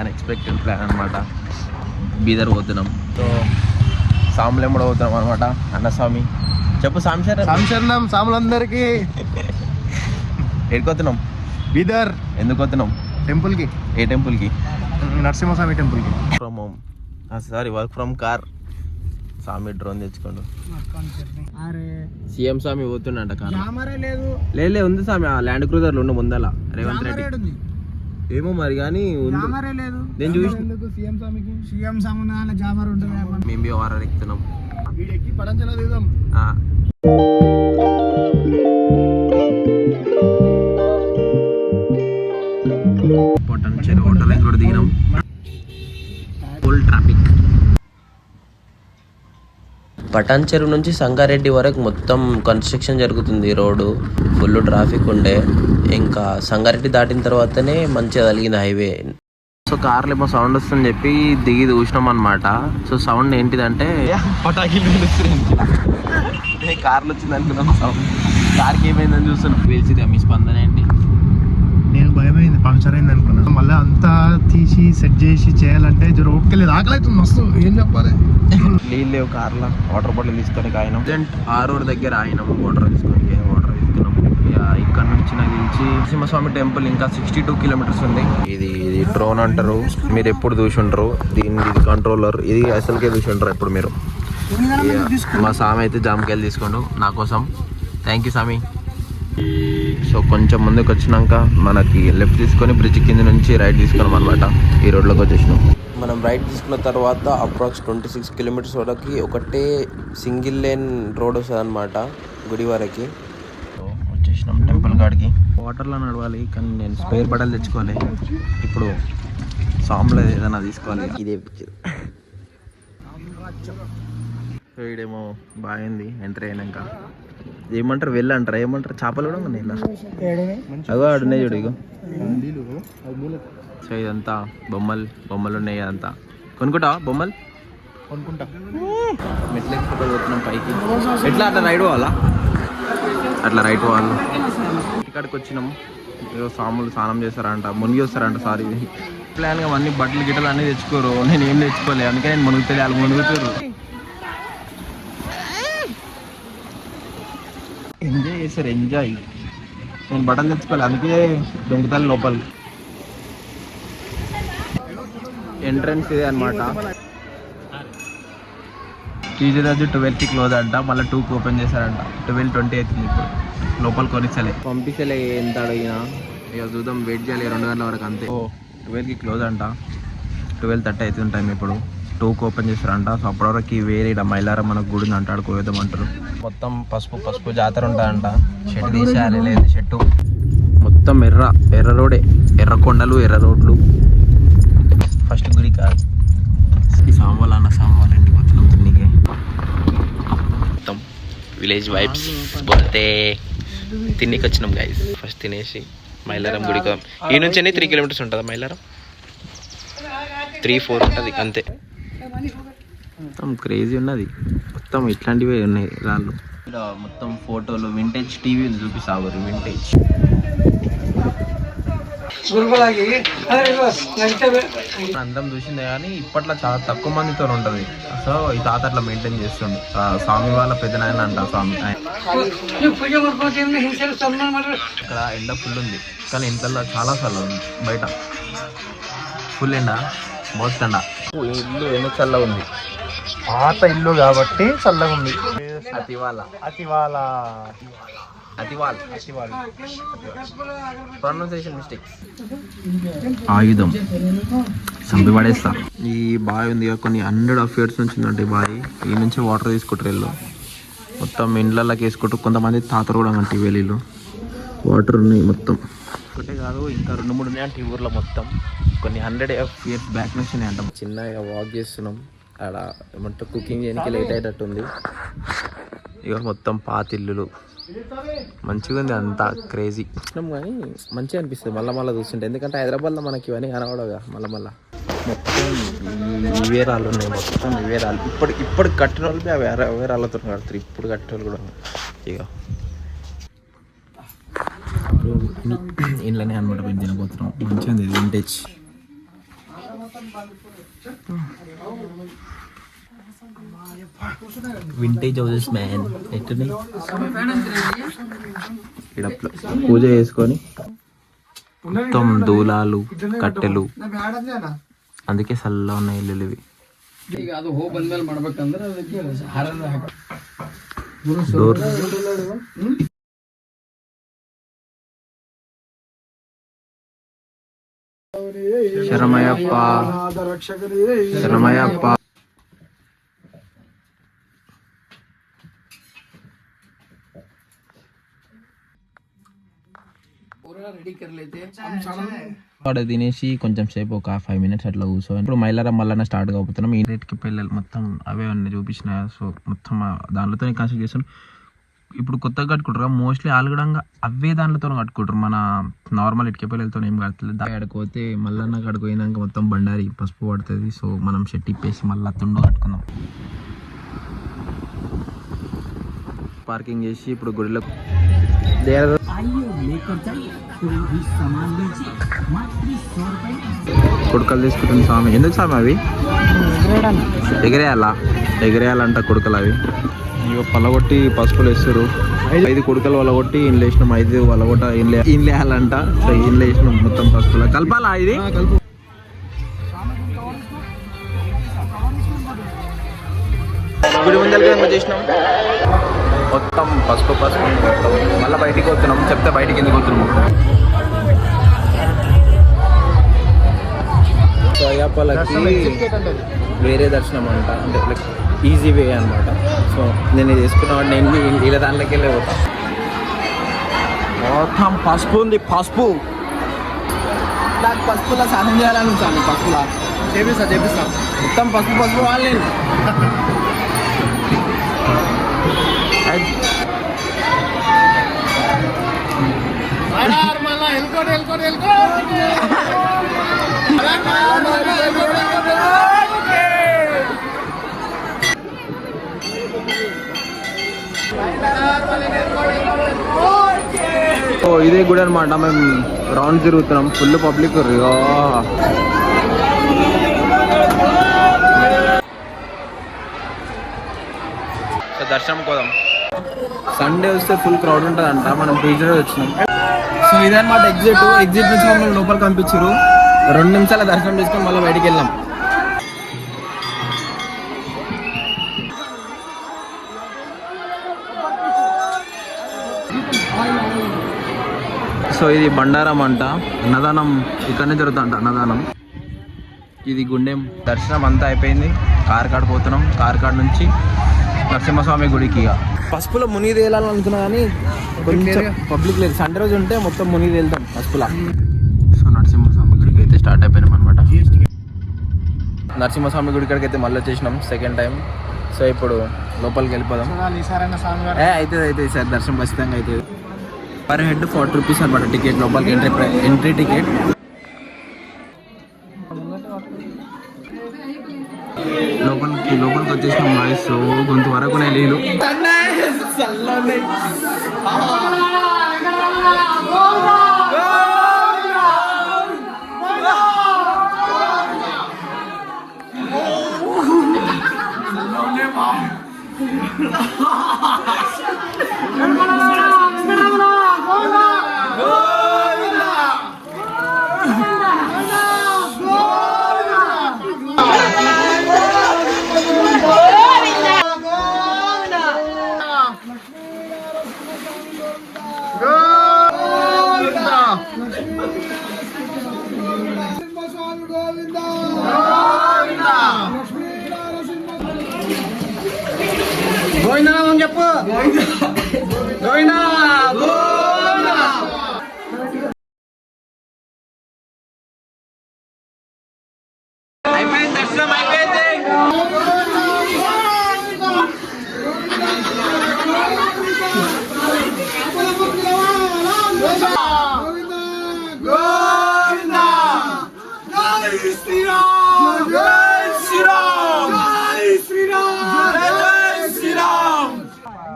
Unexpected plan అనమాట. బీదర్ పోతున్నాం. So సాములేం కూడా పోతున్నాం అనమాట. అన్నస్వామి చెప్పు. సాంశరణం సాములందరికీ. ఎక్కడిపోతున్నాం? బీదర్. ఎందుకు పోతున్నాం? టెంపుల్కి. ఏ టెంపుల్కి? నరసింహస్వామి టెంపుల్కి. From home. Sorry, work from car. స్వామి డ్రోన్ తెచ్చుకోండు. సీఎం స్వామి పోతుండంట కార్. లేదు ఉంది స్వామి. ఆ ల్యాండ్ క్రూజర్లు ఉండు ముందల రేవంత్ రెడ్డి. ఏమో మరి కానీ నేను చూసి మేము వారాలు ఎక్కుతున్నాం. చెరువు హోటల్ కూడా దిగినాం. Full traffic. పటాన్ చెరువు నుంచి సంగారెడ్డి వరకు మొత్తం కన్స్ట్రక్షన్ జరుగుతుంది. రోడ్డు ఫుల్ ట్రాఫిక్ ఉండే. ఇంకా సంగారెడ్డి దాటిన తర్వాతనే మంచిగా కలిగింది హైవే. సో కార్లో ఏమో సౌండ్ వస్తుందని చెప్పి దిగి చూసినాం అనమాట. సో సౌండ్ ఏంటిదంటే పటాకీలు కార్లు వచ్చింది అనుకున్నాం. సౌండ్ కార్కి ఏమైందని చూస్తున్నాం. తెలిసింది మీ స్పందన ఏంటి? నేను భయమైంది, పంక్చర్ అయింది అనుకున్నాను. మళ్ళీ అంతా తీసి సెట్ చేసి చేయాలంటే ఓపిక లేదు. ఆకలి అవుతుంది మస్తు. ఏం చెప్పాలి? నీళ్ళు లేవు కార్లో. వాటర్ బాటిల్ తీసుకొని ఆయినాం. ఆరూరు దగ్గర ఆయినాం. వాటర్ తీసుకున్నాం. ఇక్కడ నుంచి నాకు తెలిసి నరసింహస్వామి టెంపుల్ ఇంకా 62 కిలోమీటర్స్ ఉంది. ఇది డ్రోన్ అంటారు. మీరు ఎప్పుడు చూసి ఉంటారు దీన్ని. ఇది కంట్రోలర్. ఇది అసలుకే చూసి ఉంటారు ఎప్పుడు మీరు. మా స్వామి అయితే జామకాయలు తీసుకోండు నా కోసం. Thank you Swamy. సో కొంచెం ముందుకు వచ్చినాక మనకి లెఫ్ట్ తీసుకొని బ్రిడ్జ్ కింద నుంచి రైట్ తీసుకున్నాం అనమాట. ఈ రోడ్లోకి వచ్చేసినాం. మనం రైట్ తీసుకున్న తర్వాత అప్రాక్స్ 26 కిలోమీటర్స్ వరకు ఒకటే సింగిల్ లేన్ రోడ్ వస్తుంది అనమాట గుడి వరకు. వచ్చేసినాం టెంపుల్ కాడికి. వాటర్లో నడవాలి కానీ నేను స్పేర్ బట్టలు తెచ్చుకోవాలి. ఇప్పుడు సాంబ్లో ఏదైనా తీసుకోవాలి. ఇదే వీడేమో బాగుంది. ఎంట్రీ అయినాక ఏమంటారు వెళ్ళంటారా ఏమంటారు? చేపలు కూడా ఉన్నాయి ఇలా. అగో ఆడున్నాయి చూడు. ఇగో సో ఇదంతా బొమ్మలు ఉన్నాయి. అదంతా కొనుక్కుంటా బొమ్మలు కొనుక్కుంటా. మెట్లు ఎక్కువ పోతున్నాం పైకి. ఎట్లా అట్లా రైట్ పోవాలా? అట్లా రైట్ పోవాలి. ఇక్కడికి వచ్చినాం. ఏదో సాములు స్నానం చేస్తారంట, మునిగి వస్తారంట. సారీ ప్లాన్గా అన్ని బట్టలు గిట్టలు అన్నీ తెచ్చుకోరు. నేను ఏం తెచ్చుకోలేదు. అందుకే నేను మునుగుతుంది. వాళ్ళు మునుగుతారు. ఎంజాయ్ చేశారు. ఎంజాయ్. నేను బట్టలు తెచ్చుకోవాలి. అందుకే దొంగతాలు లోపల. ఎంట్రన్స్ ఇదే అనమాట. ట్యూస్డే రోజు 12కి క్లోజ్ అంట. మళ్ళీ 2కి ఓపెన్ చేశారంట. 12:20 అవుతుంది ఇప్పుడు. లోపల కొనిచ్చలే పంపించలే. ఎంత అడిగినా ఇక చూద్దాం. వెయిట్ చేయాలి 2 గంటల వరకు అంతే. 12కి క్లోజ్ అంట. 12:30 అవుతుంది టైం ఇప్పుడు. 2కి ఓపెన్ చేస్తారంట. సో అప్పటివరకు వేరే ఇక్కడ మైలారం మనకు గుడి ఉంది అంటాడు. కోయదాం అంటారు. మొత్తం పసుపు జాతర ఉంటుందంట. షెడ్ తీసేయాలి. లేదు షెట్టు మొత్తం ఎర్ర రోడే. ఎర్ర కొండలు, ఎర్ర రోడ్లు. ఫస్ట్ గుడి కాదు. ఈ సాంబాల్ ఇంటికి వచ్చినాం తిన్నీకే. మొత్తం విలేజ్ వైబ్స్ పోతే తిన్నీకి వచ్చినాం గైస్. ఫస్ట్ తినేసి మైలారం గుడికి. ఈ నుంచి 3 కిలోమీటర్స్ ఉంటుంది మైలారం. 3-4 ఉంటుంది అంతే. మొత్తం క్రేజీ ఉన్నది. మొత్తం ఇట్లాంటివే ఉన్నాయి రాళ్ళు. ఇక్కడ మొత్తం ఫోటోలు. వింటేజ్ టీవీ చూపిస్తావు. వింటేజ్ అందం చూసిందే కానీ ఇప్పట్లో చాలా తక్కువ మందితో ఉంటుంది. సో ఈ తాత అట్లా మెయింటైన్ చేస్తుండే. స్వామి వాళ్ళ పెద్దనాయన అంట స్వామి. ఇక్కడ ఎండ ఫుల్ ఉంది కానీ ఇంట్లో చాలా చల్ల ఉంది. బయట ఫుల్ ఎండ, మోస్తండ. ఇల్లు ఎందుకు చల్లగా ఉంది? పాత ఇల్లు కాబట్టి చల్లగా ఉంది. Pronunciation mistakes. ఆయుధం చంపి పడేస్తా. ఈ బావి ఉంది కొన్ని 100 years నుంచి ఉందంటే బావి. ఈ నుంచి వాటర్ తీసుకుంటారు వీళ్ళు. మొత్తం ఇండ్లకి వేసుకుంటూ. కొంతమంది తాతరు కూడా అంటే వేలీలు వాటర్ ఉన్నాయి మొత్తం. ఒకటే కాదు ఇంకా 2-3 ఉన్నాయంటే ఈ ఊర్లో మొత్తం. కొన్ని 100 years బ్యాక్ నుంచి ఉన్నాయంట. చిన్నగా వాక్ చేస్తున్నాం. ఆడ ఏమంటే కుకింగ్ చేయడానికి లేట్ అయ్యేటట్టుంది. ఇక మొత్తం పాతిల్లులు. మంచిగా ఉంది అంతా. క్రేజీ కానీ మంచిగా అనిపిస్తుంది మళ్ళీ చూస్తుంటే. ఎందుకంటే హైదరాబాద్లో మనకి ఇవన్నీ కనబడవుగా. మళ్ళీ ఇవే రాళ్ళు ఉన్నాయి. మొత్తం ఇవే రాళ్ళు. ఇప్పుడు కట్టిన వాళ్ళు అవే రాళ్ళతో కడతారు. ఇప్పుడు కట్టిన వాళ్ళు కూడా. ఇక ఇంట్లోనే అనమాట మేము తినబోతున్నాం. మంచిగా ఉంది వింటేజ్. వింటేజ్ హౌసెస్ మ్యాన్ ఎట్టుంది ఇక్కడ పూజ చేసుకొని మొత్తం దూలాలు కట్టెలు అందుకే చల్లగా ఉన్నాయి ఇల్లు ఇవి డోర్ శరణమయ్యప్ప శరణమయ్యప్ప అక్కడ తినేసి కొంచెం సేపు ఒక 5 minutes అట్లా కూర్చొని ఇప్పుడు మైలారం మళ్ళీ స్టార్ట్ కాబోతున్నాం ఈ రేట్కి పిల్లలు మొత్తం అవే అన్నీ చూపించిన సో మొత్తం దాంట్లోనే కాన్సెప్ట్ చేస్తాను ఇప్పుడు కొత్తగా కట్టుకుంటారు మోస్ట్లీ ఆలుగడంగా అవే దాంట్లతో కట్టుకుంటారు మన నార్మల్ ఇటుక పిల్లలతో ఏం కట్టలేదు దాని ఆడుకోతే మళ్ళీ అక్కడికి పోయినాక మొత్తం బండారి పసుపు పడుతుంది సో మనం షెట్ ఇప్పేసి మళ్ళీ తుండో కట్టుకుందాం పార్కింగ్ చేసి ఇప్పుడు గుడిలో కుడుకలు తీసుకుంటుంది స్వామి ఎందుకు స్వామి అవి ఎగరేయాలంట కుడుకలు అవి ఇక పల్లగొట్టి పసుపులు వేస్తారు 5 కుడుకలు వలగొట్టి ఇంట్లో వేసినాం 5 వలగొట్ట ఇంట్లో వేయాలంట సో ఇంట్లో వేసినాం మొత్తం పసుపులు కలపాలా ఇది గుడి ముందర చేసినాం మొత్తం పసుపు మొత్తం మళ్ళీ బయటికి వస్తున్నాం చెప్తే బయటికి ఎందుకు వస్తున్నాము సో అయ్యప్పలకి వేరే దర్శనం అంట అంటే లైక్ ఈజీ వే అనమాట సో నేను ఇది వేసుకున్నాను నేను ఇలా దాంట్లోకి వెళ్ళి పోతా మొత్తం పసుపు ఉంది పసుపు నాకు పసుపులా సాధన చేయాలని ఉంచాను పసుపులా చేపిస్తా మొత్తం పసుపు వాళ్ళు ఓ ఇదే గుడి అనమాట మేము రౌండ్ తిరుగుతున్నాం ఫుల్ పబ్లిక్ సో దర్శనం పోదాం సండే వస్తే ఫుల్ క్రౌడ్ ఉంటుందంట మనం ట్యూస్డే వచ్చినాం సో ఇదన్నమాట ఎగ్జిట్ నుంచి మమ్మల్ని లోపలికి పంపించారు 2 నిమిషాల దర్శనం చేసుకొని మళ్ళీ బయటికి వెళ్ళాం సో ఇది బండారం అంట అన్నదానం ఇక్కడనే జరుగుతుందంట అన్నదానం ఇది గుండెం దర్శనం అంతా అయిపోయింది కార్కాడ్ పోతున్నాం కార్కాడ్ నుంచి నరసింహస్వామి గుడికి ఇక పసుపులో మునిగి తేలాలని అనుకున్నా కానీ కొంచెం పబ్లిక్ లేదు సండే రోజు ఉంటే మొత్తం మునిగి తేలుతాం పసుపులా సో నరసింహస్వామి గుడికి అయితే స్టార్ట్ అయిపోయినాం అనమాట నరసింహస్వామి గుడి కాడికి అయితే మళ్ళీ వచ్చేసినాం సెకండ్ టైం సో ఇప్పుడు లోపలికి వెళ్ళిపోదాం అవుతుంది సార్ దర్శనం ఖచ్చితంగా అవుతుంది పర్ హెడ్ 40 రూపీస్ అనమాట టికెట్ లోపలికి ఎంట్రీ టికెట్ లోపలికి వచ్చేసినాం వాయిస్ సో కొంత వరకు నీళ్ళు చెప్పు అయిపోయింది దర్శనం అయిపోయింది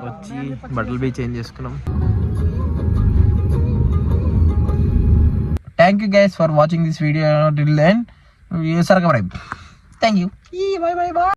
వచ్చి బట్టలు బీ చేంజ్ చేసుకున్నాం. Thank you guys for watching this video till end. Subscribe. Thank you. Bye bye bye.